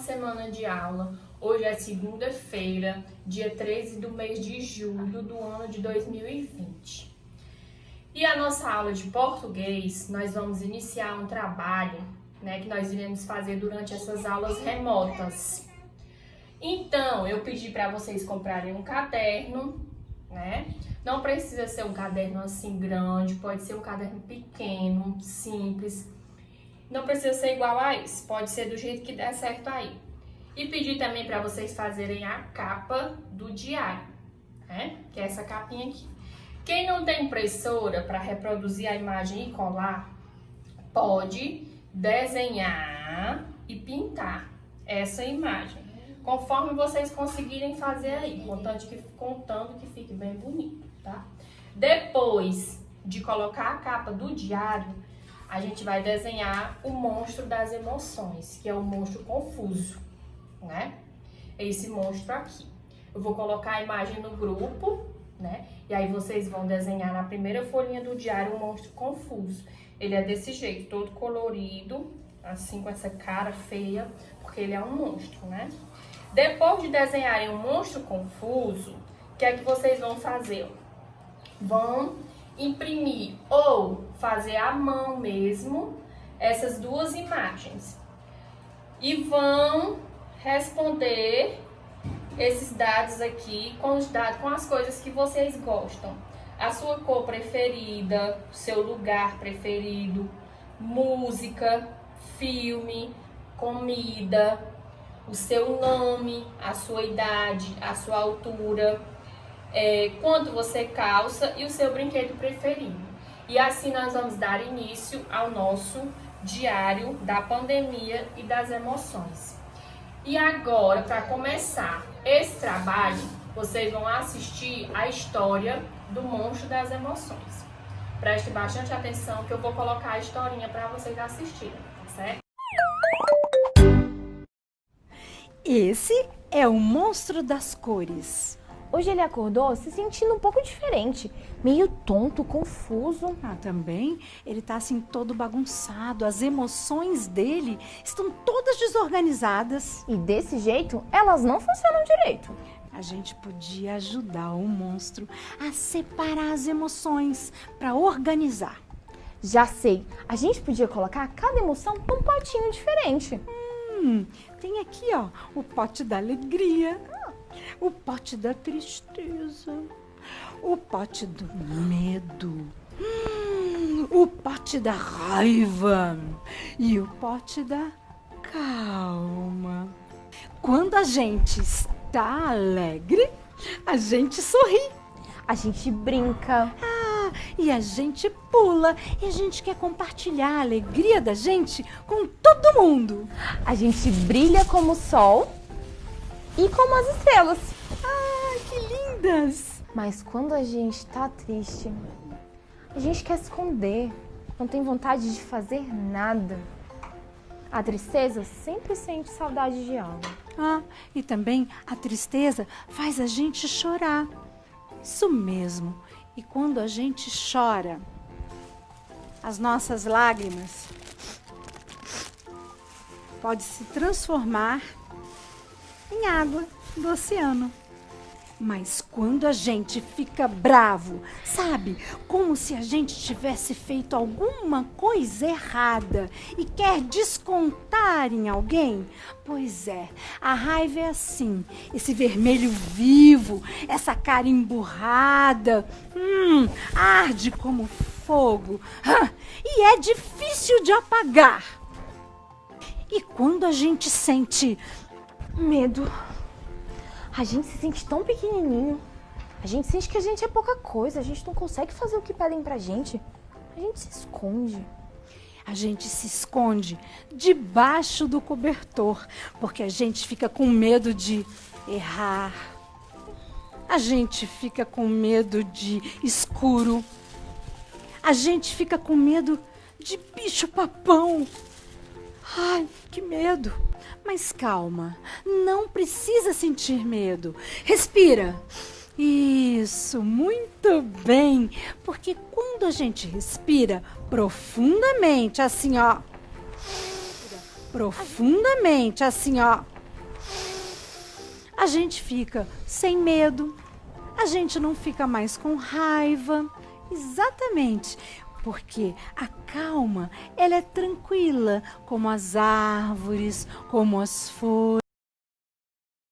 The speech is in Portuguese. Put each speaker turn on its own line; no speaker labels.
semana de aula. Hoje é segunda-feira, dia 13 do mês de julho do ano de 2020. E a nossa aula de português, nós vamos iniciar um trabalho, que nós iremos fazer durante essas aulas remotas. Então, eu pedi para vocês comprarem um caderno, Não precisa ser um caderno assim grande, pode ser um caderno pequeno, simples. Não precisa ser igual a esse, pode ser do jeito que der certo aí. E pedir também para vocês fazerem a capa do diário, Que é essa capinha aqui. Quem não tem impressora para reproduzir a imagem e colar, pode desenhar e pintar essa imagem, conforme vocês conseguirem fazer aí, contando que fique bem bonito, tá? Depois de colocar a capa do diário, a gente vai desenhar o monstro das emoções, que é o monstro confuso, É esse monstro aqui. Eu vou colocar a imagem no grupo, E aí vocês vão desenhar na primeira folhinha do diário o monstro confuso. Ele é desse jeito, todo colorido, assim, com essa cara feia, porque ele é um monstro, Depois de desenharem um monstro confuso, o que é que vocês vão fazer? Vão imprimir ou fazer à mão mesmo essas duas imagens e vão responder esses dados aqui com as coisas que vocês gostam. A sua cor preferida, o seu lugar preferido, música, filme, comida, o seu nome, a sua idade, a sua altura, quanto você calça e o seu brinquedo preferido. E assim nós vamos dar início ao nosso diário da pandemia e das emoções. E agora, para começar esse trabalho, vocês vão assistir a história do monstro das emoções. Preste bastante atenção que eu vou colocar a historinha para vocês assistirem, tá certo?
Esse é o monstro das cores.
Hoje ele acordou se sentindo um pouco diferente, meio tonto, confuso.
Também ele tá assim todo bagunçado, as emoções dele estão todas desorganizadas.
E desse jeito, elas não funcionam direito.
A gente podia ajudar o monstro a separar as emoções para organizar.
Já sei, a gente podia colocar cada emoção num potinho diferente.
Tem aqui, o pote da alegria, o pote da tristeza, o pote do medo, o pote da raiva e o pote da calma. Quando a gente está alegre, a gente sorri.
A gente brinca.
E a gente pula. E a gente quer compartilhar a alegria da gente com todo mundo.
A gente brilha como o sol e como as estrelas.
Que lindas!
Mas quando a gente tá triste, a gente quer esconder. Não tem vontade de fazer nada. A tristeza sempre sente saudade de algo.
E também a tristeza faz a gente chorar. Isso mesmo. E quando a gente chora, as nossas lágrimas podem se transformar em água do oceano. Mas quando a gente fica bravo, sabe? Como se a gente tivesse feito alguma coisa errada e quer descontar em alguém? Pois é, a raiva é assim, esse vermelho vivo, essa cara emburrada, arde como fogo, e é difícil de apagar. E quando a gente sente
medo, a gente se sente tão pequenininho. A gente sente que a gente é pouca coisa. A gente não consegue fazer o que pedem pra gente. A gente se esconde.
A gente se esconde debaixo do cobertor, porque a gente fica com medo de errar. A gente fica com medo de escuro. A gente fica com medo de bicho-papão. Ai, que medo! Mas calma, não precisa sentir medo. Respira. Isso, muito bem. Porque quando a gente respira profundamente, assim, profundamente, assim, ó, a gente fica sem medo, a gente não fica mais com raiva. Exatamente, porque a calma, ela é tranquila, como as árvores, como as folhas.